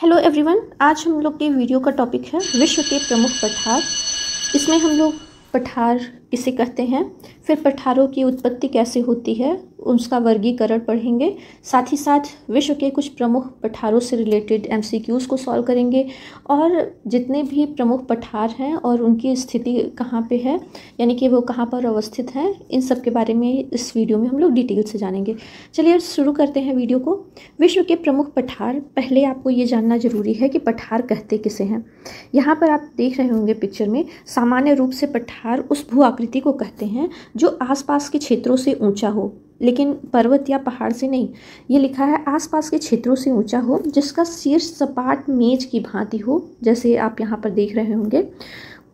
Hello everyone, आज हम लोग के वीडियो का टॉपिक है विश्व के प्रमुख पठार। इसमें हम लोग पठार किसे कहते हैं, फिर पठारों की उत्पत्ति कैसे होती है, उसका वर्गीकरण पढ़ेंगे। साथ ही साथ विश्व के कुछ प्रमुख पठारों से रिलेटेड एमसीक्यूज़ को सॉल्व करेंगे और जितने भी प्रमुख पठार हैं और उनकी स्थिति कहाँ पे है, यानी कि वो कहाँ पर अवस्थित हैं, इन सब के बारे में इस वीडियो में हम लोग डिटेल से जानेंगे। चलिए शुरू करते हैं वीडियो को। विश्व के प्रमुख पठार, पहले आपको ये जानना जरूरी है कि पठार कहते किसे हैं। यहाँ पर आप देख रहे होंगे पिक्चर में, सामान्य रूप से पठार उस भू आकृति को कहते हैं जो आसपास के क्षेत्रों से ऊंचा हो, लेकिन पर्वत या पहाड़ से नहीं। ये लिखा है आसपास के क्षेत्रों से ऊंचा हो, जिसका शीर्ष सपाट मेज की भांति हो, जैसे आप यहाँ पर देख रहे होंगे,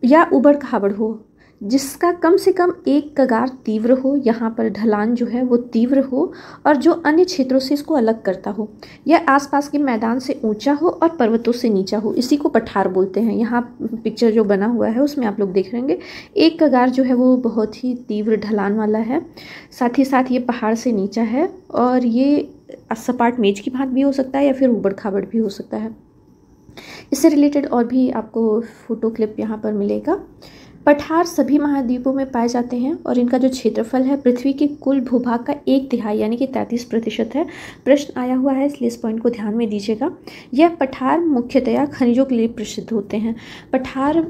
या उबड़ खाबड़ हो, जिसका कम से कम एक कगार तीव्र हो, यहाँ पर ढलान जो है वो तीव्र हो, और जो अन्य क्षेत्रों से इसको अलग करता हो। यह आसपास के मैदान से ऊंचा हो और पर्वतों से नीचा हो, इसी को पठार बोलते हैं। यहाँ पिक्चर जो बना हुआ है उसमें आप लोग देख रहे होंगे, एक कगार जो है वो बहुत ही तीव्र ढलान वाला है, साथ ही साथ ये पहाड़ से नीचा है, और ये सपाट मेज की भांति भी हो सकता है या फिर उबड़ खाबड़ भी हो सकता है। इससे रिलेटेड और भी आपको फोटो क्लिप यहाँ पर मिलेगा। पठार सभी महाद्वीपों में पाए जाते हैं और इनका जो क्षेत्रफल है पृथ्वी के कुल भूभाग का 1/3 यानी कि 33% है। प्रश्न आया हुआ है, इसलिए इस पॉइंट को ध्यान में दीजिएगा। यह पठार मुख्यतया खनिजों के लिए प्रसिद्ध होते हैं। पठार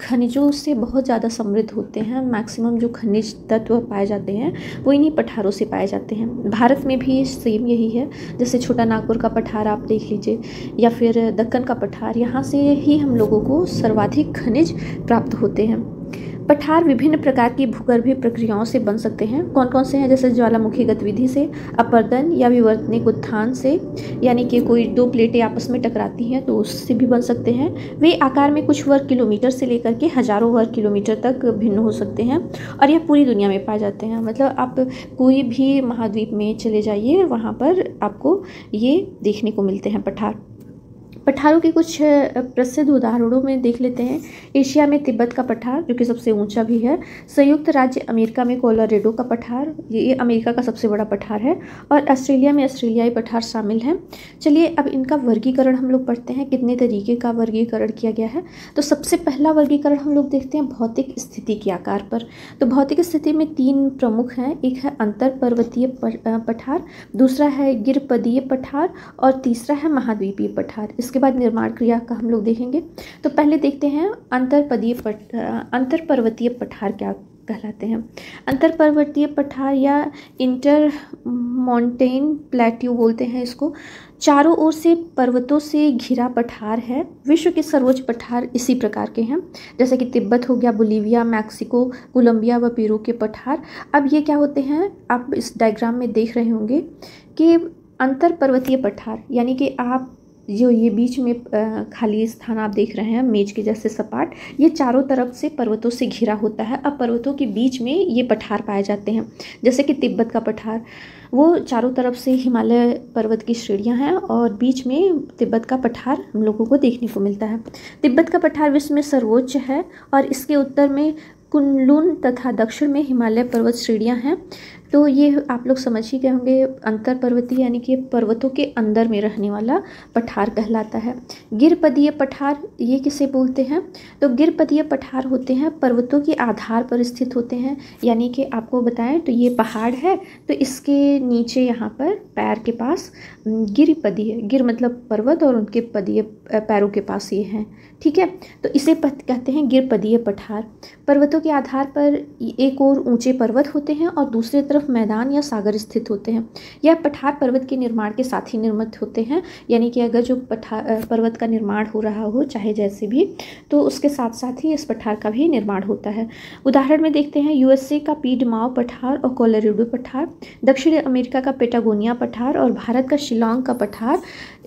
खनिजों से बहुत ज़्यादा समृद्ध होते हैं। मैक्सिमम जो खनिज तत्व पाए जाते हैं वो इन्हीं पठारों से पाए जाते हैं। भारत में भी सेम यही है, जैसे छोटा नागपुर का पठार आप देख लीजिए, या फिर दक्कन का पठार, यहाँ से ही हम लोगों को सर्वाधिक खनिज प्राप्त होते हैं। पठार विभिन्न प्रकार की भूगर्भीय प्रक्रियाओं से बन सकते हैं। कौन कौन से हैं, जैसे ज्वालामुखी गतिविधि से, अपर्दन या विवर्तनिक उत्थान से, यानी कि कोई दो प्लेटें आपस में टकराती हैं तो उससे भी बन सकते हैं। वे आकार में कुछ वर्ग किलोमीटर से लेकर के हजारों वर्ग किलोमीटर तक भिन्न हो सकते हैं, और यह पूरी दुनिया में पाए जाते हैं। मतलब आप कोई भी महाद्वीप में चले जाइए, वहाँ पर आपको ये देखने को मिलते हैं पठार। पठारों के कुछ प्रसिद्ध उदाहरणों में देख लेते हैं। एशिया में तिब्बत का पठार, जो कि सबसे ऊंचा भी है। संयुक्त राज्य अमेरिका में कोलोराडो का पठार, ये अमेरिका का सबसे बड़ा पठार है। और ऑस्ट्रेलिया में ऑस्ट्रेलियाई पठार शामिल हैं। चलिए अब इनका वर्गीकरण हम लोग पढ़ते हैं, कितने तरीके का वर्गीकरण किया गया है। तो सबसे पहला वर्गीकरण हम लोग देखते हैं भौतिक स्थिति के आकार पर। तो भौतिक स्थिति में 3 प्रमुख हैं, एक है अंतर पर्वतीय पठार, दूसरा है गिरपदीय पठार, और तीसरा है महाद्वीपीय पठार। इसके बाद निर्माण क्रिया का हम लोग देखेंगे। तो पहले देखते हैं अंतर पर्वतीय पठार क्या कहलाते हैं। अंतर पर्वतीय पठार या इंटर माउंटेन प्लेट्यू बोलते हैं इसको, चारों ओर से पर्वतों से घिरा पठार है। विश्व के सर्वोच्च पठार इसी प्रकार के हैं, जैसे कि तिब्बत हो गया, बोलीविया, मैक्सिको, कोलंबिया व पेरू के पठार। अब ये क्या होते हैं, आप इस डायग्राम में देख रहे होंगे कि अंतर पर्वतीय पठार, यानी कि आप जो ये बीच में खाली स्थान आप देख रहे हैं मेज के जैसे सपाट, ये चारों तरफ से पर्वतों से घिरा होता है। अब पर्वतों के बीच में ये पठार पाए जाते हैं, जैसे कि तिब्बत का पठार, वो चारों तरफ से हिमालय पर्वत की श्रेणियां हैं और बीच में तिब्बत का पठार हम लोगों को देखने को मिलता है। तिब्बत का पठार विश्व में सर्वोच्च है और इसके उत्तर में कुनलुन तथा दक्षिण में हिमालय पर्वत श्रेणियां हैं। तो ये आप लोग समझ ही गए होंगे, अंतर पर्वतीय यानी कि पर्वतों के अंदर में रहने वाला पठार कहलाता है। गिरपदीय पठार ये किसे बोलते हैं, तो गिरपदीय पठार होते हैं पर्वतों के आधार पर स्थित होते हैं। यानी कि आपको बताएं तो ये पहाड़ है, तो इसके नीचे यहाँ पर पैर के पास गिरपदीय, गिर मतलब पर्वत और उनके पदीय पैरों के पास ये हैं, ठीक है। तो इसे कहते हैं गिरपदीय पठार। पर्वतों के आधार पर एक और ऊंचे पर्वत होते हैं और दूसरी तरफ मैदान या सागर स्थित होते हैं। यह पठार पर्वत के निर्माण के साथ ही निर्मित होते हैं, यानी कि अगर जो पर्वत का निर्माण हो रहा हो, चाहे जैसे भी, तो उसके साथ साथ ही इस पठार का भी निर्माण होता है। उदाहरण में देखते हैं यूएसए का पीडमाओ पठार और कोलोराडो पठार, दक्षिण अमेरिका का पेटागोनिया पठार और भारत का शिलांग का पठार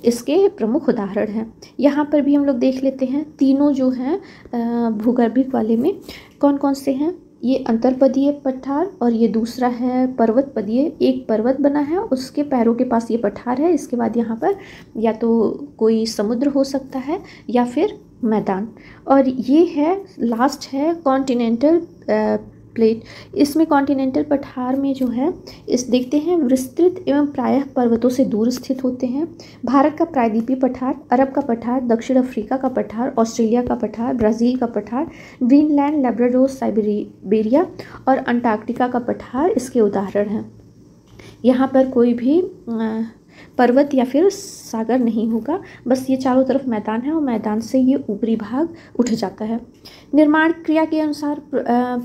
इसके प्रमुख उदाहरण हैं। यहाँ पर भी हम लोग देख लेते हैं, तीनों जो हैं भूगर्भिक वाले में कौन कौन से हैं। ये अंतरपदीय पठार और ये दूसरा है पर्वतपदीय, एक पर्वत बना है उसके पैरों के पास ये पठार है। इसके बाद यहाँ पर या तो कोई समुद्र हो सकता है या फिर मैदान, और ये है लास्ट है कॉन्टिनेंटल प्लेट। इसमें कॉन्टिनेंटल पठार में जो है इस देखते हैं विस्तृत एवं प्रायः पर्वतों से दूर स्थित होते हैं। भारत का प्रायद्वीपीय पठार, अरब का पठार, दक्षिण अफ्रीका का पठार, ऑस्ट्रेलिया का पठार, ब्राज़ील का पठार, ग्रीनलैंड, लैब्राडोर, साइबेरिया और अंटार्कटिका का पठार इसके उदाहरण हैं। यहाँ पर कोई भी पर्वत या फिर सागर नहीं होगा, बस ये चारों तरफ मैदान है और मैदान से ये ऊपरी भाग उठ जाता है। निर्माण क्रिया के अनुसार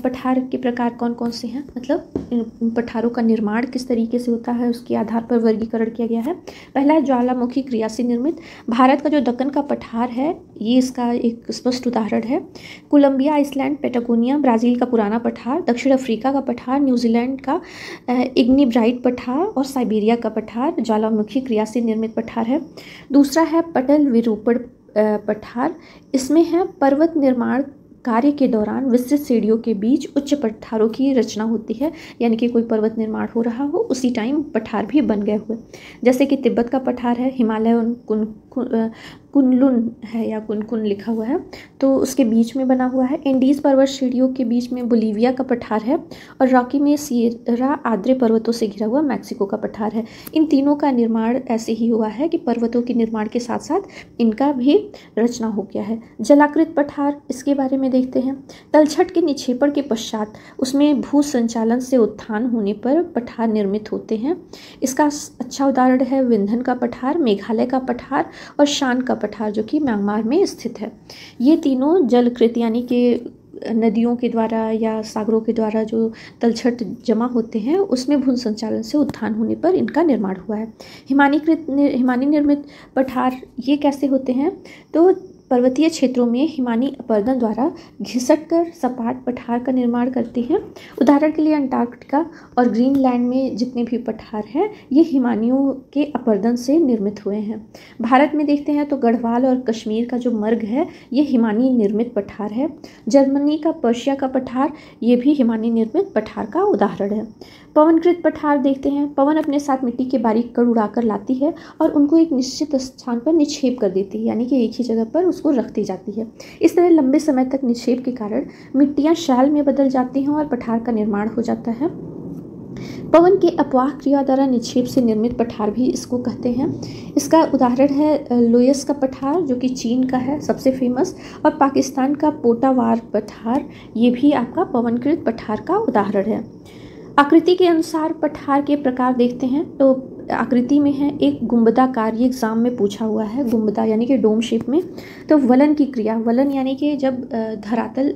पठार के प्रकार कौन कौन से हैं, मतलब इन पठारों का निर्माण किस तरीके से होता है उसके आधार पर वर्गीकरण किया गया है। पहला है ज्वालामुखी क्रिया से निर्मित। भारत का जो दक्कन का पठार है ये इसका एक स्पष्ट उदाहरण है। कोलंबिया, आइसलैंड, पेटागोनिया, ब्राज़ील का पुराना पठार, दक्षिण अफ्रीका का पठार, न्यूजीलैंड का इग्निब्राइट पठार और साइबेरिया का पठार ज्वालामुखी क्रिया से निर्मित पठार है। दूसरा है पटल विरूपण पठार। इसमें है पर्वत निर्माण कार्य के दौरान विस्तृत श्रेणियों के बीच उच्च पठारों की रचना होती है, यानी कि कोई पर्वत निर्माण हो रहा हो उसी टाइम पठार भी बन गए हुए, जैसे कि तिब्बत का पठार है, हिमालय कुनलुन है या कुनकुन लिखा हुआ है तो उसके बीच में बना हुआ है। इंडीज़ पर्वत श्रेणियों के बीच में बोलीविया का पठार है और रॉकी में सियरा आद्रे पर्वतों से घिरा हुआ मैक्सिको का पठार है। इन तीनों का निर्माण ऐसे ही हुआ है कि पर्वतों के निर्माण के साथ साथ इनका भी रचना हो गया है। जलाकृत पठार, इसके बारे में देखते हैं। तलछट के निक्षेपण के पश्चात उसमें भू संचालन से उत्थान होने पर पठार निर्मित होते हैं। इसका अच्छा उदाहरण है विंध्यन का पठार, मेघालय का पठार और शान का पठार जो कि म्यांमार में स्थित है। ये तीनों जलकृत यानी कि नदियों के द्वारा या सागरों के द्वारा जो तलछट जमा होते हैं उसमें भू संचालन से उत्थान होने पर इनका निर्माण हुआ है। हिमानी निर्मित पठार ये कैसे होते हैं, तो पर्वतीय क्षेत्रों में हिमानी अपरदन द्वारा घिसटकर सपाट पठार का निर्माण करती हैं। उदाहरण के लिए अंटार्कटिका और ग्रीनलैंड में जितने भी पठार हैं ये हिमानियों के अपरदन से निर्मित हुए हैं। भारत में देखते हैं तो गढ़वाल और कश्मीर का जो मर्ग है ये हिमानी निर्मित पठार है। जर्मनी का पर्शिया का पठार ये भी हिमानी निर्मित पठार का उदाहरण है। पवनकृत पठार देखते हैं। पवन अपने साथ मिट्टी के बारीक कण उड़ाकर लाती है और उनको एक निश्चित स्थान पर निक्षेप कर देती है, यानी कि एक ही जगह पर उसको रखती जाती है। इस तरह लंबे समय तक निक्षेप के कारण मिट्टियाँ शैल में बदल जाती हैं और पठार का निर्माण हो जाता है। पवन के अपवाह क्रिया द्वारा निक्षेप से निर्मित पठार भी इसको कहते हैं। इसका उदाहरण है लोयस का पठार जो कि चीन का है सबसे फेमस, और पाकिस्तान का पोटावार पठार ये भी आपका पवनकृत पठार का उदाहरण है। आकृति के अनुसार पठार के प्रकार देखते हैं तो आकृति में है एक गुंबदाकार, ये एग्जाम में पूछा हुआ है, गुंबदा यानी कि डोम शेप में। तो वलन की क्रिया, वलन यानी कि जब धरातल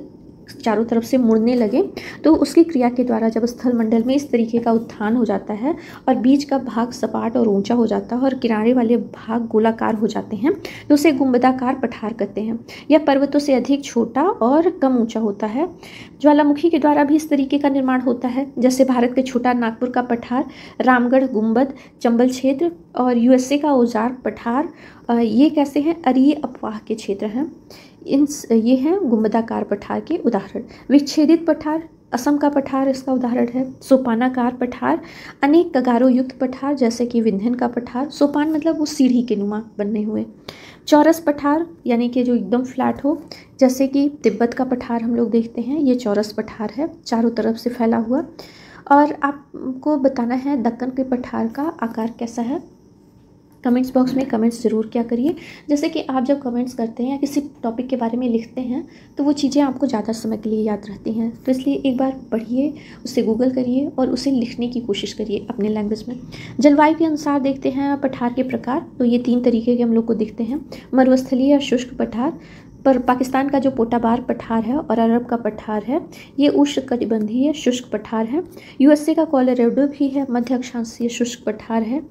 चारों तरफ से मुड़ने लगे तो उसकी क्रिया के द्वारा जब स्थल मंडल में इस तरीके का उत्थान हो जाता है और बीच का भाग सपाट और ऊंचा हो जाता है और किनारे वाले भाग गोलाकार हो जाते हैं तो उसे गुंबदाकार पठार कहते हैं। यह पर्वतों से अधिक छोटा और कम ऊंचा होता है। ज्वालामुखी के द्वारा भी इस तरीके का निर्माण होता है, जैसे भारत के छोटा नागपुर का पठार, रामगढ़ गुंबद, चंबल क्षेत्र और यूएसए का औजार पठार ये कैसे हैं, अरीय अपवाह के क्षेत्र हैं। ये हैं गुंबदाकार पठार के उदाहरण। विच्छेदित पठार, असम का पठार इसका उदाहरण है। सोपानाकार पठार, अनेक कगारों युक्त पठार जैसे कि विंध्यन का पठार, सोपान मतलब वो सीढ़ी के नुमा बने हुए। चौरस पठार यानी कि जो एकदम फ्लैट हो, जैसे कि तिब्बत का पठार हम लोग देखते हैं, ये चौरस पठार है चारों तरफ से फैला हुआ। और आपको बताना है दक्कन के पठार का आकार कैसा है। कमेंट्स बॉक्स में कमेंट्स ज़रूर क्या करिए। जैसे कि आप जब कमेंट्स करते हैं या किसी टॉपिक के बारे में लिखते हैं तो वो चीज़ें आपको ज़्यादा समय के लिए याद रहती हैं, तो इसलिए एक बार पढ़िए, उसे गूगल करिए और उसे लिखने की कोशिश करिए अपने लैंग्वेज में। जलवायु के अनुसार देखते हैं पठार के प्रकार, तो ये 3 तरीके के हम लोग को दिखते हैं। मरुस्थलीय या शुष्क पठार, पर पाकिस्तान का जो पोटाबार पठार है और अरब का पठार है ये उष्णकटिबंधीय शुष्क पठार है। यूएसए का कोलोराडो भी है, मध्य अक्षांशीय शुष्क पठार है।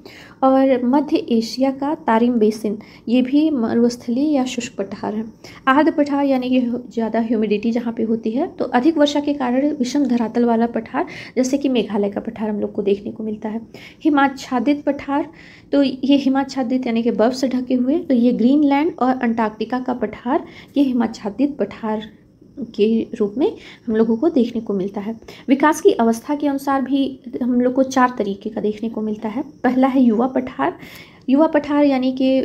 और मध्य एशिया का तारिम बेसिन ये भी मरुस्थलीय या शुष्क पठार है। आर्द्र पठार यानी कि ज़्यादा ह्यूमिडिटी जहाँ पे होती है तो अधिक वर्षा के कारण विषम धरातल वाला पठार जैसे कि मेघालय का पठार हम लोग को देखने को मिलता है। हिमाच्छादित पठार, तो ये हिमाच्छादित यानी कि बर्फ से ढके हुए, तो ये ग्रीनलैंड और अंटार्कटिका का पठार ये हिमाच्छादित पठार के रूप में हम लोगों को देखने को मिलता है। विकास की अवस्था के अनुसार भी हम लोग को 4 तरीके का देखने को मिलता है। पहला है युवा पठार। युवा पठार यानी कि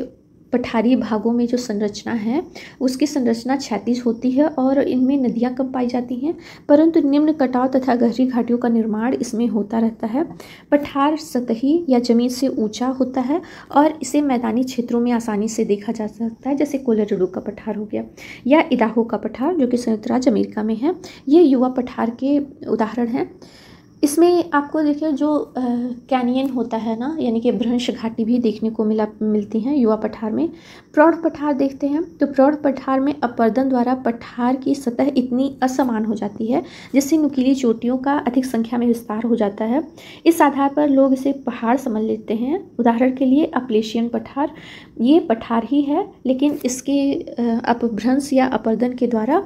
पठारी भागों में जो संरचना है उसकी संरचना क्षैतिज होती है और इनमें नदियाँ कम पाई जाती हैं, परंतु निम्न कटाव तथा गहरी घाटियों का निर्माण इसमें होता रहता है। पठार सतही या जमीन से ऊंचा होता है और इसे मैदानी क्षेत्रों में आसानी से देखा जा सकता है, जैसे कोलोराडो का पठार हो गया या इडाहो का पठार जो कि संयुक्त राज्य अमेरिका में है। ये युवा पठार के उदाहरण हैं। इसमें आपको देखिए जो कैनियन होता है ना, यानी कि भ्रंश घाटी भी देखने को मिलती हैं युवा पठार में। प्रौढ़ पठार देखते हैं तो प्रौढ़ पठार में अपरदन द्वारा पठार की सतह इतनी असमान हो जाती है जिससे नुकीली चोटियों का अधिक संख्या में विस्तार हो जाता है। इस आधार पर लोग इसे पहाड़ समझ लेते हैं। उदाहरण के लिए अपलेशियन पठार, ये पठार ही है लेकिन इसके अपभ्रंश या अपरदन के द्वारा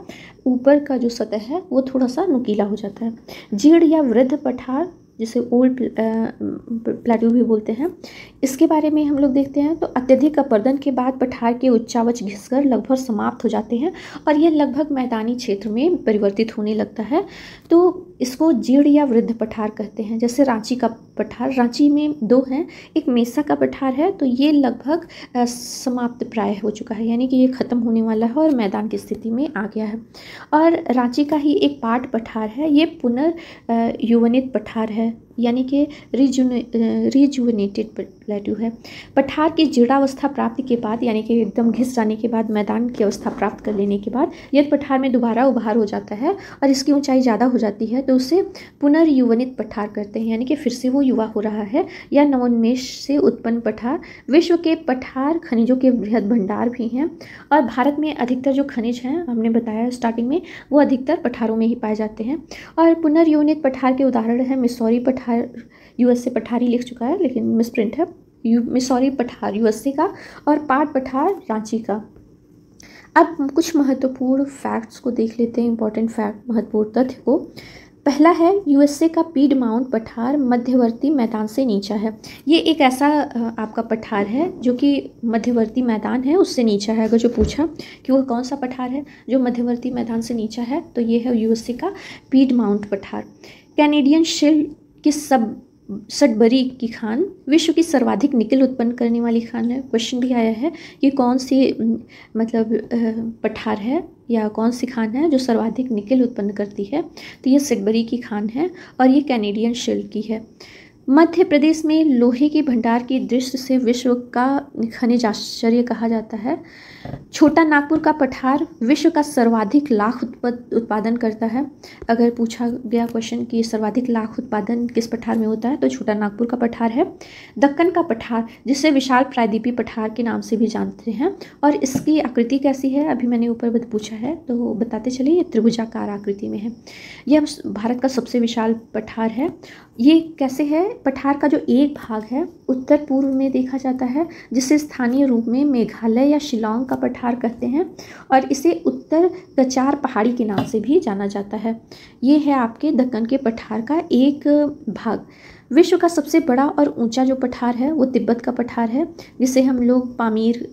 ऊपर का जो सतह है वो थोड़ा सा नुकीला हो जाता है। जीर्ण या वृद्ध पठार, जिसे ओल्ड प्लेट्यू भी बोलते हैं, इसके बारे में हम लोग देखते हैं तो अत्यधिक अपरदन के बाद पठार के उच्चावच घिसकर लगभग समाप्त हो जाते हैं और ये लगभग मैदानी क्षेत्र में परिवर्तित होने लगता है, तो इसको जीर्ण या वृद्ध पठार कहते हैं। जैसे रांची का पठार, रांची में 2 हैं, एक मेसा का पठार है तो ये लगभग समाप्त प्राय हो चुका है, यानी कि ये ख़त्म होने वाला है और मैदान की स्थिति में आ गया है। और रांची का ही एक पाट पठार है, ये पुनर्यौवनित पठार है, यानी कि रिजुवेनेटेड प्लेट्यू है। पठार की जीर्णावस्था प्राप्ति के बाद, यानी कि एकदम घिस जाने के बाद, मैदान की अवस्था प्राप्त कर लेने के बाद यदि पठार में दोबारा उभार हो जाता है और इसकी ऊंचाई ज़्यादा हो जाती है तो उसे पुनर्यौवनित पठार करते हैं, यानी कि फिर से वो युवा हो रहा है, या नवोन्मेष से उत्पन्न पठार। विश्व के पठार खनिजों के बृहद भंडार भी हैं और भारत में अधिकतर जो खनिज हैं, हमने बताया स्टार्टिंग में, वो अधिकतर पठारों में ही पाए जाते हैं। और पुनर्यौवनित पठार के उदाहरण है मिसौरी पठार, यूएस से पठारी लिख चुका है लेकिन मिसप्रिंट है, मिसौरी पठार यूएसए का, और पाट पठार रांची का। अब कुछ महत्वपूर्ण फैक्ट्स को देख लेते हैं, इंपॉर्टेंट फैक्ट, महत्वपूर्ण तथ्य को। पहला है यूएसए का पीडमाउंट पठार मध्यवर्ती मैदान से नीचा है। ये एक ऐसा आपका पठार है जो कि मध्यवर्ती मैदान है उससे नीचा है। अगर जो पूछा कि वो कौन सा पठार है जो मध्यवर्ती मैदान से नीचा है तो ये है यूएसए का पीडमाउंट पठार। कैनेडियन शेल की सडबरी की खान विश्व की सर्वाधिक निकल उत्पन्न करने वाली खान है। क्वेश्चन भी आया है कि कौन सी मतलब पठार है या कौन सी खान है जो सर्वाधिक निकल उत्पन्न करती है, तो ये सडबरी की खान है और ये कैनेडियन शेल की है। मध्य प्रदेश में लोहे की भंडार की दृष्टि से विश्व का खनिज आश्चर्य कहा जाता है। छोटा नागपुर का पठार विश्व का सर्वाधिक लाख उत्पादन करता है। अगर पूछा गया क्वेश्चन कि सर्वाधिक लाख उत्पादन किस पठार में होता है तो छोटा नागपुर का पठार है। दक्कन का पठार, जिसे विशाल प्रायद्वीपीय पठार के नाम से भी जानते हैं, और इसकी आकृति कैसी है अभी मैंने ऊपर पूछा है तो बताते चलिए, ये त्रिभुजाकार आकृति में है। यह भारत का सबसे विशाल पठार है। ये कैसे है? पठार का जो एक भाग है उत्तर पूर्व में देखा जाता है, जिसे स्थानीय रूप में मेघालय या शिलोंग का पठार कहते हैं, और इसे उत्तर कचार पहाड़ी के नाम से भी जाना जाता है। ये है आपके दक्कन के पठार का एक भाग। विश्व का सबसे बड़ा और ऊंचा जो पठार है वो तिब्बत का पठार है, जिसे हम लोग पामीर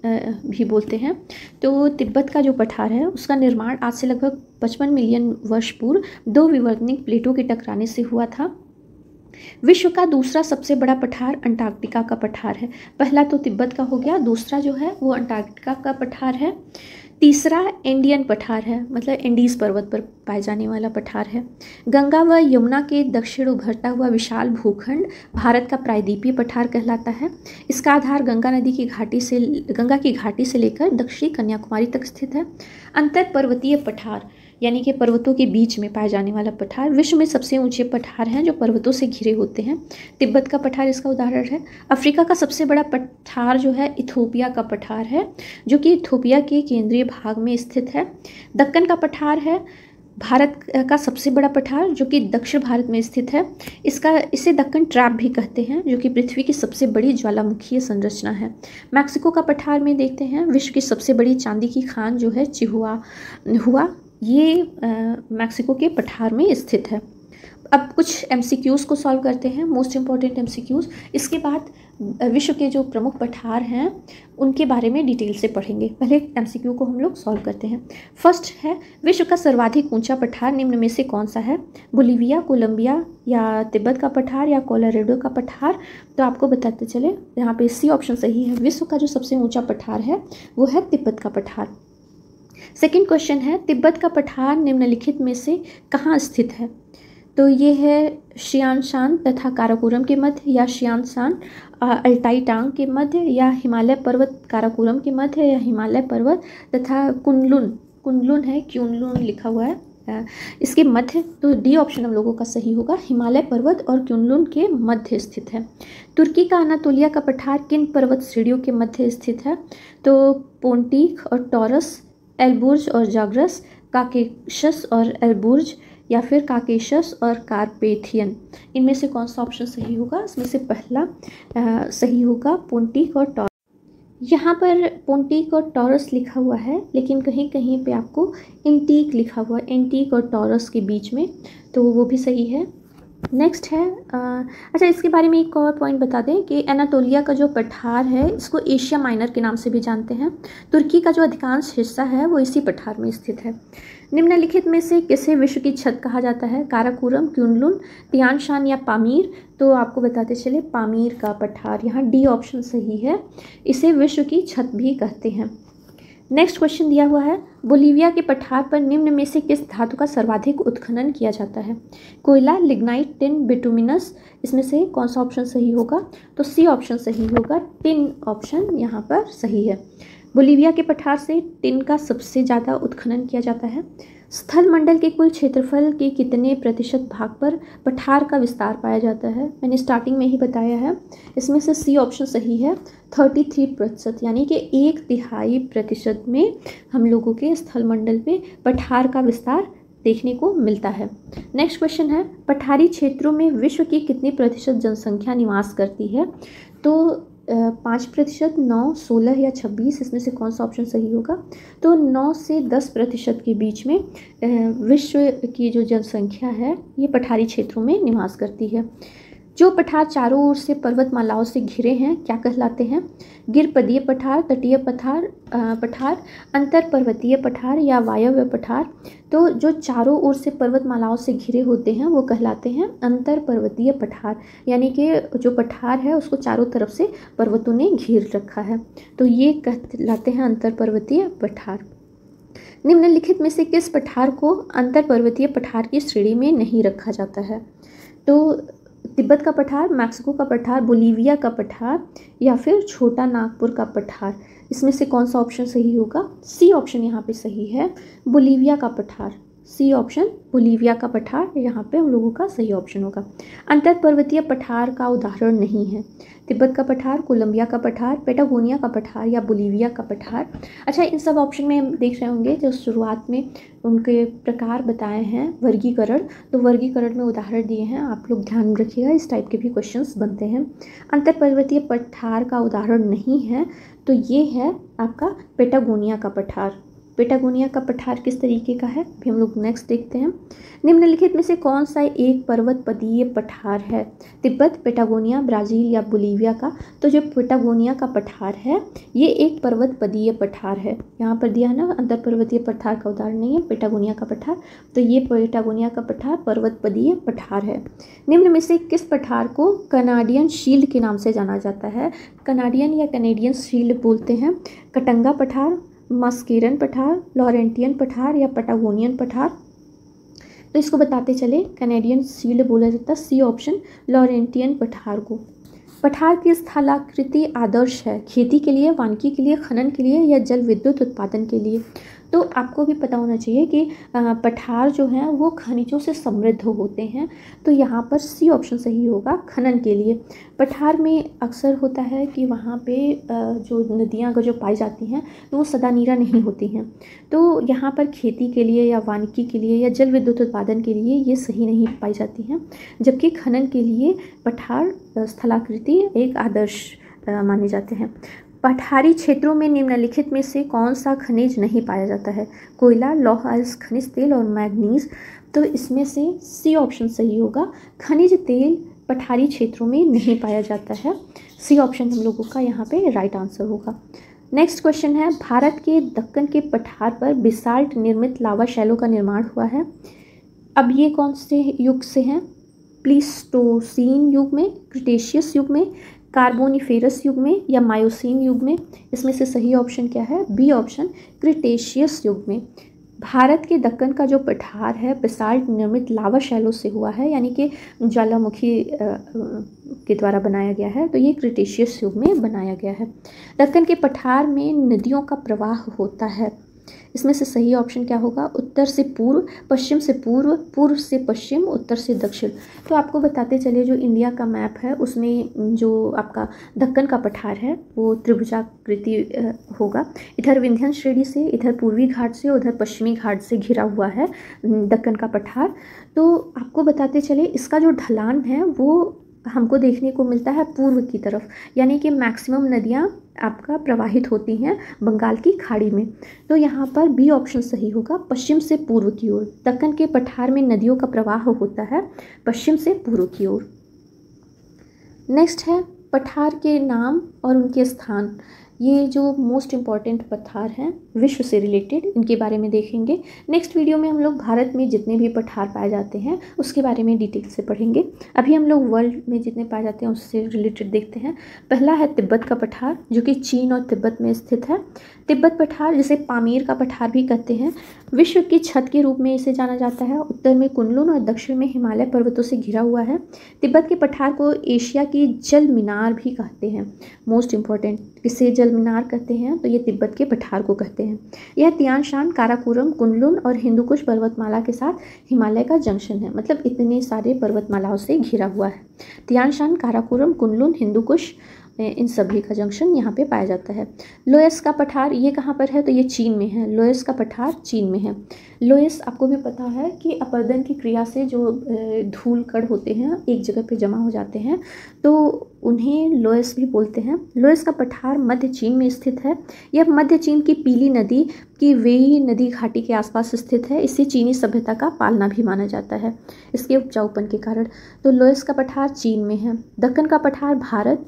भी बोलते हैं। तो तिब्बत का जो पठार है उसका निर्माण आज से लगभग 55 मिलियन वर्ष पूर्व 2 विवर्तनिक प्लेटों के टकराने से हुआ था। विश्व का दूसरा सबसे बड़ा पठार अंटार्कटिका का पठार है। पहला तो तिब्बत का हो गया, दूसरा जो है वो अंटार्कटिका का पठार है। तीसरा इंडियन पठार है, मतलब इंडीज़ पर्वत पर पाए जाने वाला पठार है। गंगा व यमुना के दक्षिण उभरता हुआ विशाल भूखंड भारत का प्रायद्वीपीय पठार कहलाता है। इसका आधार गंगा की घाटी से लेकर दक्षिणी कन्याकुमारी तक स्थित है। अंतर पर्वतीय पठार, यानी कि पर्वतों के बीच में पाए जाने वाला पठार, विश्व में सबसे ऊंचे पठार हैं जो पर्वतों से घिरे होते हैं। तिब्बत का पठार इसका उदाहरण है। अफ्रीका का सबसे बड़ा पठार जो है इथोपिया का पठार है, जो कि इथोपिया के केंद्रीय भाग में स्थित है। दक्कन का पठार है भारत का सबसे बड़ा पठार, जो कि दक्षिण भारत में स्थित है। इसे दक्कन ट्रैप भी कहते हैं, जो कि पृथ्वी की सबसे बड़ी ज्वालामुखीय संरचना है। मैक्सिको का पठार में देखते हैं विश्व की सबसे बड़ी चांदी की खान जो है चिहुआ, ये मैक्सिको के पठार में स्थित है। अब कुछ MCQs को सॉल्व करते हैं, मोस्ट इम्पॉर्टेंट MCQs। इसके बाद विश्व के जो प्रमुख पठार हैं उनके बारे में डिटेल से पढ़ेंगे। पहले एमसीक्यू को हम लोग सॉल्व करते हैं। फर्स्ट है, विश्व का सर्वाधिक ऊंचा पठार निम्न में से कौन सा है? बोलीविया, कोलंबिया या तिब्बत का पठार या कोलोराडो का पठार? तो आपको बताते चले, यहाँ पे सी ऑप्शन सही है। विश्व का जो सबसे ऊंचा पठार है वो है तिब्बत का पठार। सेकेंड क्वेश्चन है, तिब्बत का पठार निम्नलिखित में से कहाँ स्थित है? तो ये है शियानशान तथा काराकोरम के मध्य, या शियानशान अल्टाई टांग के मध्य, या हिमालय पर्वत काराकोरम के मध्य, या हिमालय पर्वत तथा कुनलुन है, क्यूनलुन लिखा हुआ है इसके मध्य। तो डी ऑप्शन हम लोगों का सही होगा, हिमालय पर्वत और क्यूनलुन के मध्य स्थित है। तुर्की का अनातोलिया का पठार किन पर्वत श्रेणियों के मध्य स्थित है? तो पोंटिक और टॉरस, एल्बुर्ज और जाग्रस, काकेशस और एल्बुर्ज, या फिर काकेशस और कार्पेथियन। इनमें से कौन सा ऑप्शन सही होगा? इसमें से पहला सही होगा, पोंटिक और टॉरस। यहाँ पर पोंटिक और टॉरस लिखा हुआ है, लेकिन कहीं कहीं पे आपको एंटीक लिखा हुआ है, एंटीक और टॉरस के बीच में, तो वो भी सही है। नेक्स्ट है अच्छा, इसके बारे में एक और पॉइंट बता दें कि एनातोलिया का जो पठार है इसको एशिया माइनर के नाम से भी जानते हैं। तुर्की का जो अधिकांश हिस्सा है वो इसी पठार में स्थित है। निम्नलिखित में से किसे विश्व की छत कहा जाता है? काराकोरम, क्यूनलुन, तियानशान या पामीर? तो आपको बताते चले, पामीर का पठार, यहाँ डी ऑप्शन सही है, इसे विश्व की छत भी कहते हैं। नेक्स्ट क्वेश्चन दिया हुआ है, बोलीविया के पठार पर निम्न में से किस धातु का सर्वाधिक उत्खनन किया जाता है? कोयला, लिग्नाइट, टिन, बिटुमिनस? इसमें से कौन सा ऑप्शन सही होगा? तो सी ऑप्शन सही होगा, टिन ऑप्शन यहाँ पर सही है। बोलीविया के पठार से टिन का सबसे ज़्यादा उत्खनन किया जाता है। स्थल मंडल के कुल क्षेत्रफल के कितने प्रतिशत भाग पर पठार का विस्तार पाया जाता है? मैंने स्टार्टिंग में ही बताया है, इसमें से सी ऑप्शन सही है, 33%, यानी कि 1/3 में हम लोगों के स्थल मंडल पे पठार का विस्तार देखने को मिलता है। नेक्स्ट क्वेश्चन है, पठारी क्षेत्रों में विश्व की कितनी प्रतिशत जनसंख्या निवास करती है? तो 5%, 9, 16 या 26? इसमें से कौन सा ऑप्शन सही होगा? तो 9 से 10% के बीच में विश्व की जो जनसंख्या है ये पठारी क्षेत्रों में निवास करती है। जो पठार चारों ओर से पर्वतमालाओं से घिरे हैं क्या कहलाते हैं? गिरपदीय पठार, तटीय पठार, अंतर पर्वतीय पठार या वायव्य पठार? तो जो चारों ओर से पर्वतमालाओं से घिरे होते हैं वो कहलाते हैं अंतर पर्वतीय पठार, यानी कि जो पठार है उसको चारों तरफ से पर्वतों ने घेर रखा है, तो ये कहलाते हैं अंतर पर्वतीय पठार। निम्नलिखित में से किस पठार को अंतर पर्वतीय पठार की श्रेणी में नहीं रखा जाता है? तो तिब्बत का पठार, मैक्सिको का पठार, बोलीविया का पठार या फिर छोटा नागपुर का पठार? इसमें से कौन सा ऑप्शन सही होगा? सी ऑप्शन यहाँ पे सही है, बोलीविया का पठार। सी ऑप्शन बोलीविया का पठार यहाँ पे हम लोगों का सही ऑप्शन होगा। अंतर पर्वतीय पठार का उदाहरण नहीं है। तिब्बत का पठार, कोलंबिया का पठार, पेटागोनिया का पठार या बोलीविया का पठार? अच्छा, इन सब ऑप्शन में हम देख रहे होंगे जो शुरुआत में उनके प्रकार बताए हैं, वर्गीकरण, तो वर्गीकरण में उदाहरण दिए हैं, आप लोग ध्यान रखिएगा, इस टाइप के भी क्वेश्चंस बनते हैं। अंतर पर्वतीय पठार का उदाहरण नहीं है, तो ये है आपका पेटागोनिया का पठार। पेटागोनिया का पठार किस तरीके का है भी हम लोग नेक्स्ट देखते हैं। निम्नलिखित में से कौन सा एक पर्वतपदीय पठार है? तिब्बत, पेटागोनिया, ब्राज़ील या बोलीविया का? तो जो पेटागोनिया का पठार है ये एक पर्वतपदीय पठार है। यहाँ पर दिया है ना, अंतर पर्वतीय पठार का उदाहरण नहीं है पेटागोनिया का पठार, तो ये पेटागोनिया का पठार पर्वतपदीय पठार है। निम्न में से किस पठार को कनाडियन शील्ड के नाम से जाना जाता है? कनाडियन या कैनेडियन शील्ड बोलते हैं। कटंगा पठार, मस्केरन पठार, लॉरेंटियन पठार या पैटागोनियन पठार? तो इसको बताते चले, कैनेडियन शील्ड बोला जाता है, सी ऑप्शन लॉरेंटियन पठार को। पठार की स्थलाकृति आदर्श है खेती के लिए, वानिकी के लिए, खनन के लिए या जल विद्युत उत्पादन के लिए? तो आपको भी पता होना चाहिए कि पठार जो हैं वो खनिजों से समृद्ध होते हैं, तो यहाँ पर सी ऑप्शन सही होगा, खनन के लिए। पठार में अक्सर होता है कि वहाँ पे जो नदियाँ जो पाई जाती हैं तो वो सदानीरा नहीं होती हैं, तो यहाँ पर खेती के लिए या वानिकी के लिए या जल विद्युत उत्पादन के लिए ये सही नहीं पाई जाती हैं, जबकि खनन के लिए पठार स्थलाकृति एक आदर्श माने जाते हैं। पठारी क्षेत्रों में निम्नलिखित में से कौन सा खनिज नहीं पाया जाता है? कोयला, लौह अयस्क खनिज तेल और मैग्नीज? तो इसमें से सी ऑप्शन सही होगा, खनिज तेल पठारी क्षेत्रों में नहीं पाया जाता है। सी ऑप्शन हम लोगों का यहाँ पे राइट आंसर होगा। नेक्स्ट क्वेश्चन है, भारत के दक्कन के पठार पर बेसाल्ट निर्मित लावा शैलों का निर्माण हुआ है। अब ये कौन से युग से हैं? प्लीस्टोसीन युग में, क्रिटेशियस युग में, कार्बोनिफेरस युग में या मायोसीन युग में? इसमें से सही ऑप्शन क्या है? बी ऑप्शन, क्रिटेशियस युग में। भारत के दक्कन का जो पठार है बेसाल्ट निर्मित लावा शैलों से हुआ है, यानी कि ज्वालामुखी के द्वारा बनाया गया है, तो ये क्रिटेशियस युग में बनाया गया है। दक्कन के पठार में नदियों का प्रवाह होता है, इसमें से सही ऑप्शन क्या होगा? उत्तर से पूर्व, पश्चिम से पूर्व, पूर्व से पश्चिम, उत्तर से दक्षिण। तो आपको बताते चले, जो इंडिया का मैप है उसमें जो आपका दक्कन का पठार है वो त्रिभुजाकृति होगा। इधर विंध्य श्रेणी से, इधर पूर्वी घाट से, उधर पश्चिमी घाट से घिरा हुआ है दक्कन का पठार। तो आपको बताते चले इसका जो ढलान है वो हमको देखने को मिलता है पूर्व की तरफ, यानी कि मैक्सिमम नदियाँ आपका प्रवाहित होती हैं बंगाल की खाड़ी में। तो यहाँ पर बी ऑप्शन सही होगा, पश्चिम से पूर्व की ओर। दक्कन के पठार में नदियों का प्रवाह होता है पश्चिम से पूर्व की ओर। नेक्स्ट है पठार के नाम और उनके स्थान। ये जो मोस्ट इम्पॉर्टेंट पठार हैं विश्व से रिलेटेड, इनके बारे में देखेंगे। नेक्स्ट वीडियो में हम लोग भारत में जितने भी पठार पाए जाते हैं उसके बारे में डिटेल से पढ़ेंगे। अभी हम लोग वर्ल्ड में जितने पाए जाते हैं उससे रिलेटेड देखते हैं। पहला है तिब्बत का पठार, जो कि चीन और तिब्बत में स्थित है। तिब्बत पठार, जिसे पामीर का पठार भी कहते हैं, विश्व की छत के रूप में इसे जाना जाता है। उत्तर में कुनलुन और दक्षिण में हिमालय पर्वतों से घिरा हुआ है। तिब्बत के पठार को एशिया की जल मीनार भी कहते हैं। मोस्ट इम्पॉर्टेंट, किसे जल मीनार कहते हैं? तो ये तिब्बत के पठार को कहते हैं। यह तियान शान, काराकोरम, कुनलुन और हिंदुकुश पर्वतमाला के साथ हिमालय का जंक्शन है, मतलब इतने सारे पर्वतमालाओं से घिरा हुआ है। Tian Shan, Karakoram, Kunlun, Hindu Kush, इन सभी का जंक्शन यहाँ पे पाया जाता है। लोयस का पठार ये कहाँ पर है? तो ये चीन में है। लोयस का पठार चीन में है। लोयस, आपको भी पता है कि अपरदन की क्रिया से जो धूल कण होते हैं एक जगह पे जमा हो जाते हैं, तो उन्हें लोयस भी बोलते हैं। लोयस का पठार मध्य चीन में स्थित है। यह मध्य चीन की पीली नदी की वेई नदी घाटी के आसपास स्थित है। इसे चीनी सभ्यता का पालना भी माना जाता है इसके उपजाऊपन के कारण। तो लोयस का पठार चीन में है। दक्कन का पठार भारत,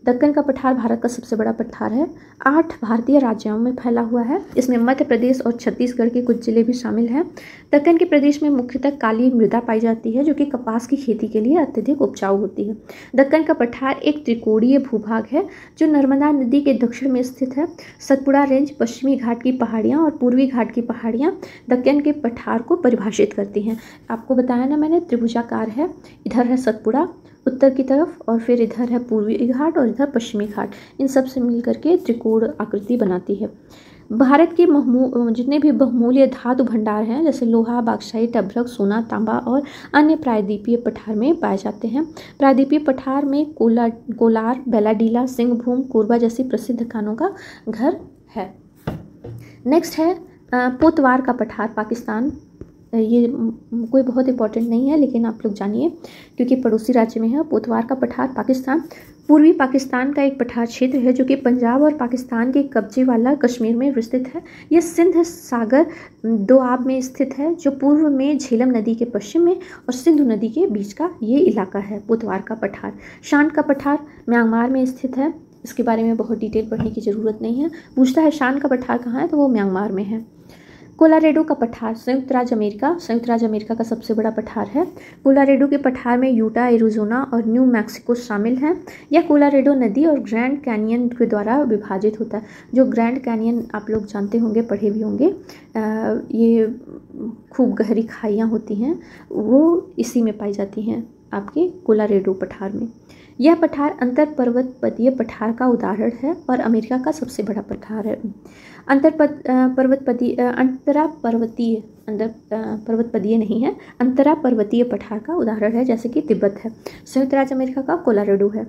दक्कन का पठार भारत का सबसे बड़ा पठार है। 8 भारतीय राज्यों में फैला हुआ है। इसमें मध्य प्रदेश और छत्तीसगढ़ के कुछ जिले भी शामिल हैं। दक्कन के प्रदेश में मुख्यतः काली मृदा पाई जाती है, जो कि कपास की खेती के लिए अत्यधिक उपजाऊ होती है। दक्कन का पठार एक त्रिकोणीय भूभाग है जो नर्मदा नदी के दक्षिण में स्थित है। सतपुड़ा रेंज, पश्चिमी घाट की पहाड़ियाँ और पूर्वी घाट की पहाड़ियाँ दक्कन के पठार को परिभाषित करती हैं। आपको बताया ना मैंने, त्रिभुजाकार है। इधर है सतपुड़ा उत्तर की तरफ, और फिर इधर है पूर्वी घाट और इधर पश्चिमी घाट। इन सब से मिलकर के त्रिकोण आकृति बनाती है। भारत के जितने भी बहुमूल्य धातु भंडार हैं, जैसे लोहा, बाक्साइट, अभ्रक, सोना, तांबा और अन्य प्रायद्वीपीय पठार में पाए जाते हैं। प्रायद्वीपीय पठार में कोलार, बेलाडीला, सिंहभूम, कोरबा जैसी प्रसिद्ध खानों का घर है। नेक्स्ट है पोतवार का पठार, पाकिस्तान। ये कोई बहुत इंपॉर्टेंट नहीं है, लेकिन आप लोग जानिए क्योंकि पड़ोसी राज्य में है। पोतवार का पठार पाकिस्तान पूर्वी पाकिस्तान का एक पठार क्षेत्र है जो कि पंजाब और पाकिस्तान के कब्जे वाला कश्मीर में विस्तृत है। यह सिंध सागर दोआब में स्थित है, जो पूर्व में झेलम नदी के पश्चिम में और सिंधु नदी के बीच का ये इलाका है पोतवार का पठार। शान का पठार म्यांमार में स्थित है। इसके बारे में बहुत डिटेल पढ़ने की ज़रूरत नहीं है। पूछता है शान का पठार कहाँ है, तो वो म्यांमार में है। कोलोराडो का पठार संयुक्त राज्य अमेरिका का सबसे बड़ा पठार है। कोलोराडो के पठार में यूटा, एरिज़ोना और न्यू मैक्सिको शामिल हैं। यह कोलोराडो नदी और ग्रैंड कैनियन के द्वारा विभाजित होता है। जो ग्रैंड कैनियन आप लोग जानते होंगे, पढ़े भी होंगे, ये खूब गहरी खाइयाँ होती हैं, वो इसी में पाई जाती हैं आपके कोलोराडो पठार में। यह पठार अंतर पर्वतपदीय पठार का उदाहरण है और अमेरिका का सबसे बड़ा पठार है। पर्वतपदीय नहीं है, अंतरा पर्वतीय पठार का उदाहरण है, जैसे कि तिब्बत है। संयुक्त राज्य अमेरिका का कोलोराडो है।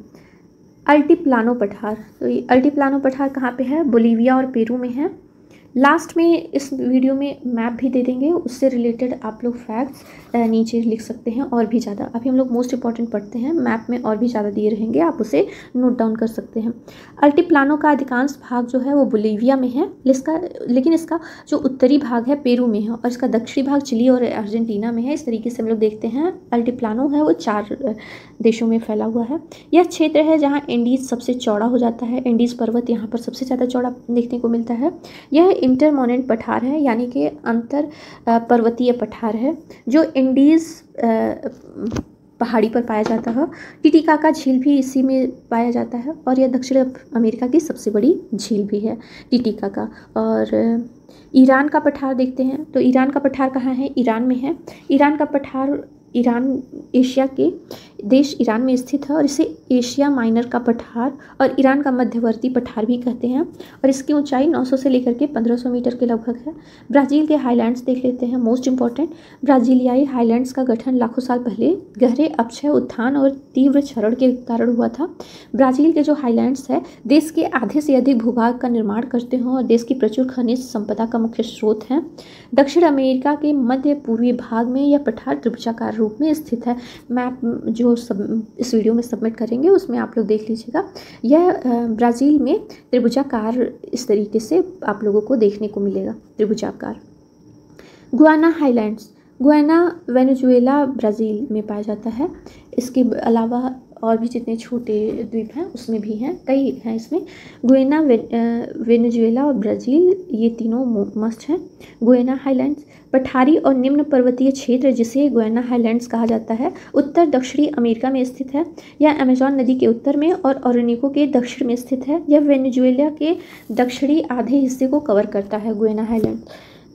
अल्टीप्लानो पठार, तो ये अल्टीप्लानो पठार कहाँ पे है? बोलीविया और पेरू में है। लास्ट में इस वीडियो में मैप भी दे देंगे, उससे रिलेटेड आप लोग फैक्ट्स नीचे लिख सकते हैं और भी ज़्यादा। अभी हम लोग मोस्ट इंपॉर्टेंट पढ़ते हैं, मैप में और भी ज़्यादा दिए रहेंगे, आप उसे नोट डाउन कर सकते हैं। अल्टीप्लानो का अधिकांश भाग जो है वो बोलीविया में है, लेकिन इसका जो उत्तरी भाग है पेरू में है और इसका दक्षिणी भाग चिली और अर्जेंटीना में है। इस तरीके से हम लोग देखते हैं अल्टीप्लानो है वो 4 देशों में फैला हुआ है। यह क्षेत्र है जहाँ एंडीज सबसे चौड़ा हो जाता है, एंडीज पर्वत यहाँ पर सबसे ज़्यादा चौड़ा देखने को मिलता है। यह इंटरमोनेंट पठार है, यानी कि अंतर पर्वतीय पठार है जो एंडीज पहाड़ी पर पाया जाता है। टिटिकाका झील भी इसी में पाया जाता है और यह दक्षिण अमेरिका की सबसे बड़ी झील भी है टिटिकाका। और ईरान का पठार देखते हैं, तो ईरान का पठार कहाँ है? ईरान में है। ईरान का पठार, ईरान एशिया के देश ईरान में स्थित है और इसे एशिया माइनर का पठार और ईरान का मध्यवर्ती पठार भी कहते हैं और इसकी ऊंचाई 900 से लेकर के 1500 मीटर के लगभग है। ब्राज़ील के हाईलैंड्स देख लेते हैं, मोस्ट इंपॉर्टेंट। ब्राज़ीलियाई हाईलैंड्स का गठन लाखों साल पहले गहरे अपक्षय उत्थान और तीव्र क्षरण के कारण हुआ था। ब्राज़ील के जो हाईलैंड्स है देश के आधे से अधिक भूभाग का निर्माण करते हैं और देश की प्रचुर खनिज संपदा का मुख्य स्रोत हैं। दक्षिण अमेरिका के मध्य पूर्वी भाग में यह पठार त्रिभुजाकार रूप में स्थित है। मैप जो इस वीडियो में सबमिट करेंगे उसमें आप लोग देख लीजिएगा। यह ब्राज़ील में त्रिभुजाकार इस तरीके से आप लोगों को देखने को मिलेगा, त्रिभुजाकार। Guana highlands, Guana Venezuela Brazil में पाया जाता है। इसके अलावा और भी जितने छोटे द्वीप हैं उसमें भी हैं, कई हैं इसमें। गुआना, वेनेजुएला और ब्राज़ील ये तीनों मस्ट हैं। गुआना हाईलैंड्स पठारी और निम्न पर्वतीय क्षेत्र जिसे गुआना हाईलैंड्स कहा जाता है उत्तर दक्षिणी अमेरिका में स्थित है। यह अमेजॉन नदी के उत्तर में और ओरिनोको के दक्षिण में स्थित है। यह वेनेजुएला के दक्षिणी आधे हिस्से को कवर करता है, गुआना हाईलैंड।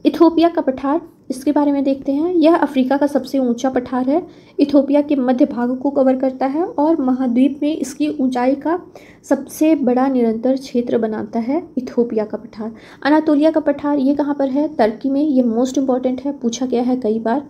इथोपिया का पठार, इसके बारे में देखते हैं। यह अफ्रीका का सबसे ऊंचा पठार है, इथोपिया के मध्य भाग को कवर करता है और महाद्वीप में इसकी ऊंचाई का सबसे बड़ा निरंतर क्षेत्र बनाता है इथोपिया का पठार। अनातोलिया का पठार ये कहाँ पर है? तुर्की में। ये मोस्ट इंपॉर्टेंट है, पूछा गया है, कई बार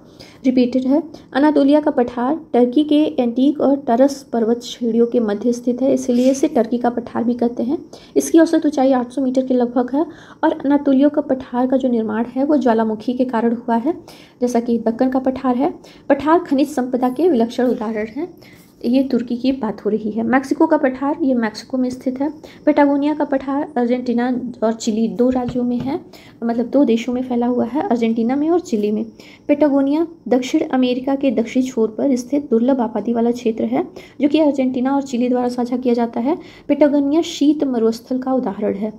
रिपीटेड है। अनातोलिया का पठार टर्की के एंटीक और टरस पर्वत श्रेणियों के मध्य स्थित है, इसलिए इसे टर्की का पठार भी कहते हैं। इसकी औसत ऊंचाई 800 मीटर के लगभग है और अनातोलिया का पठार का जो निर्माण है वो ज्वालामुखी के कारण हुआ है, जैसा कि दक्कन का पठार है। पठार खनिज संपदा के विलक्षण उदाहरण हैं। ये तुर्की की बात हो रही है। मैक्सिको का पठार, ये मैक्सिको में स्थित है। पेटागोनिया का पठार अर्जेंटीना और चिली 2 राज्यों में है, मतलब 2 देशों में फैला हुआ है, अर्जेंटीना में और चिली में। पेटागोनिया दक्षिण अमेरिका के दक्षिणी छोर पर स्थित दुर्लभ आबादी वाला क्षेत्र है जो कि अर्जेंटीना और चिली द्वारा साझा किया जाता है। पेटागोनिया शीत मरुस्थल का उदाहरण है,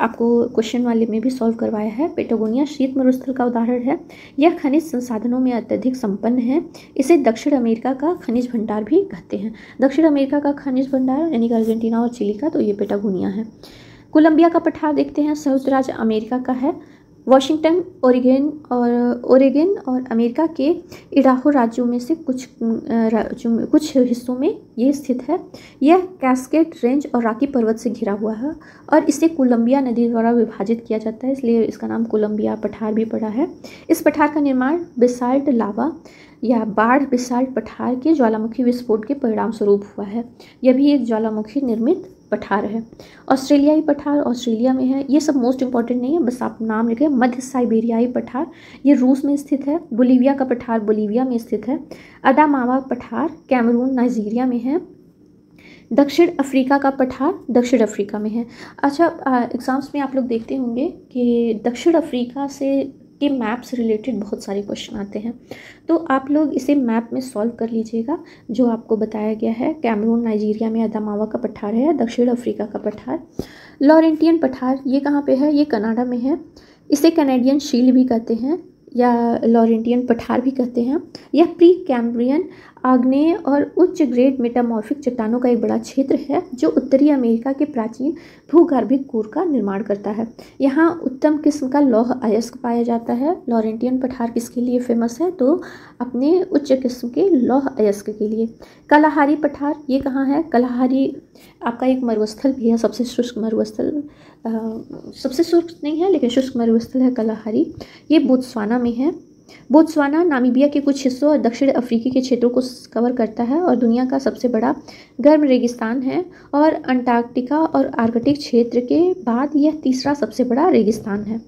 आपको क्वेश्चन वाले में भी सॉल्व करवाया है। पेटागोनिया शीत मरुस्थल का उदाहरण है। यह खनिज संसाधनों में अत्यधिक संपन्न है। इसे दक्षिण अमेरिका का खनिज भंडार भी कहते हैं। दक्षिण अमेरिका का खनिज भंडार यानी कि अर्जेंटीना और चिली का, तो ये पेटागोनिया है। कोलंबिया का पठार देखते हैं, संयुक्त राज्य अमेरिका का है। वाशिंगटन, ओरेगन और अमेरिका के इडाहो राज्यों में से कुछ हिस्सों में ये स्थित है। यह कैस्केड रेंज और रॉकी पर्वत से घिरा हुआ है और इसे कोलंबिया नदी द्वारा विभाजित किया जाता है, इसलिए इसका नाम कोलंबिया पठार भी पड़ा है। इस पठार का निर्माण बेसाल्ट लावा या बाढ़ बेसाल्ट पठार के ज्वालामुखी विस्फोट के परिणाम स्वरूप हुआ है। यह भी एक ज्वालामुखी निर्मित पठार है। ऑस्ट्रेलियाई पठार ऑस्ट्रेलिया में है। ये सब मोस्ट इंपॉर्टेंट नहीं है, बस आप नाम लिखें। मध्य साइबेरियाई पठार ये रूस में स्थित है। बोलीविया का पठार बोलीविया में स्थित है। अडामावा पठार कैमरून नाइजीरिया में है। दक्षिण अफ्रीका का पठार दक्षिण अफ्रीका में है। अच्छा, एग्जाम्स में आप लोग देखते होंगे कि दक्षिण अफ्रीका से के मैप से रिलेटेड बहुत सारे क्वेश्चन आते हैं, तो आप लोग इसे मैप में सॉल्व कर लीजिएगा जो आपको बताया गया है। कैमरून नाइजीरिया में अदामावा का पठार है। दक्षिण अफ्रीका का पठार। लॉरेंटियन पठार ये कहाँ पे है? ये कनाडा में है। इसे कैनेडियन शील्ड भी कहते हैं या लॉरेंटियन पठार भी कहते हैं। यह प्री कैम्ब्रियन आग्नेय और उच्च ग्रेड मेटामॉर्फिक चट्टानों का एक बड़ा क्षेत्र है जो उत्तरी अमेरिका के प्राचीन भूगर्भिक कोर का निर्माण करता है। यहाँ उत्तम किस्म का लौह अयस्क पाया जाता है। लॉरेंटियन पठार किसके लिए फेमस है? तो अपने उच्च किस्म के लौह अयस्क के लिए। कलाहारी पठार ये कहाँ है? कलाहारी आपका एक मरुस्थल भी है, सबसे शुष्क मरुस्थल, सबसे शुष्क नहीं है लेकिन शुष्क मरुस्थल है कलाहारी। ये बोत्सवाना में है। बोत्सवाना नामीबिया के कुछ हिस्सों और दक्षिण अफ्रीकी के क्षेत्रों को कवर करता है और दुनिया का सबसे बड़ा गर्म रेगिस्तान है और अंटार्कटिका और आर्कटिक क्षेत्र के बाद यह तीसरा सबसे बड़ा रेगिस्तान है।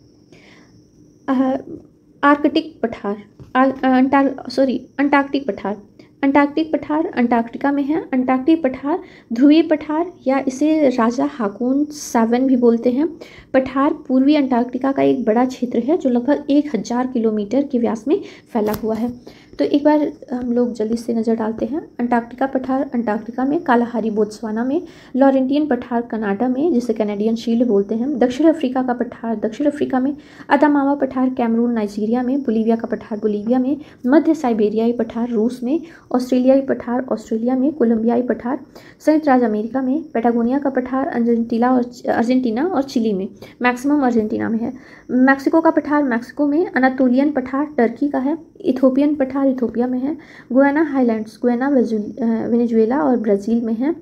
आर्कटिक पठार, अंटार्कटिक पठार। अंटार्कटिक पठार अंटार्कटिका में है। अंटार्कटिक पठार ध्रुवीय पठार या इसे राजा हाकून 7 भी बोलते हैं। पठार पूर्वी अंटार्कटिका का एक बड़ा क्षेत्र है जो लगभग 1000 किलोमीटर के व्यास में फैला हुआ है। तो एक बार हम लोग जल्दी से नज़र डालते हैं। अंटार्कटिका पठार अंटार्कटिका में, कालाहारी बोत्सवाना में, लॉरेंटियन पठार कनाडा में जिसे कैनेडियन शील्ड बोलते हैं, दक्षिण अफ्रीका का पठार दक्षिण अफ्रीका में, अदामावा पठार कैमरून नाइजीरिया में, बोलीविया का पठार बोलीविया में, मध्य साइबेरियाई पठार रूस में, ऑस्ट्रेलियाई पठार ऑस्ट्रेलिया में, कोलंबियाई पठार संयुक्त राज्य अमेरिका में, पेटागोनिया का पठार अर्जेंटीना और चिली में, मैक्सिमम अर्जेंटीना में है। मैक्सिको का पठार मैक्सिको में, अनातोलियन पठार टर्की का है, इथोपियन पठार इथोपिया में है, गुयाना हाईलैंड्स गुयाना वेनेजुएला और ब्राज़ील में है।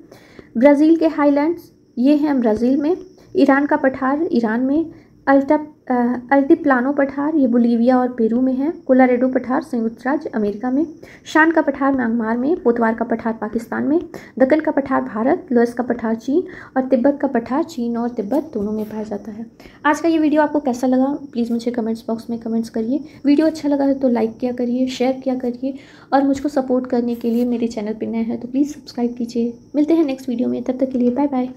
ब्राज़ील के हाईलैंड्स ये हैं ब्राज़ील में। ईरान का पठार ईरान में, अल्टीप्लानो पठार ये बोलीविया और पेरू में है। कोलोराडो पठार संयुक्त राज्य अमेरिका में। शान का पठार म्यांमार में, पोतवार का पठार पाकिस्तान में, दक्कन का पठार भारत, लोएस का पठार चीन और तिब्बत का पठार चीन और तिब्बत दोनों में पाया जाता है। आज का ये वीडियो आपको कैसा लगा प्लीज़ मुझे कमेंट्स बॉक्स में कमेंट्स करिए। वीडियो अच्छा लगा है तो लाइक किया करिए, शेयर किया करिए और मुझको सपोर्ट करने के लिए मेरे चैनल पर नए हैं तो प्लीज़ सब्सक्राइब कीजिए। मिलते हैं नेक्स्ट वीडियो में, तब तक के लिए बाय बाय।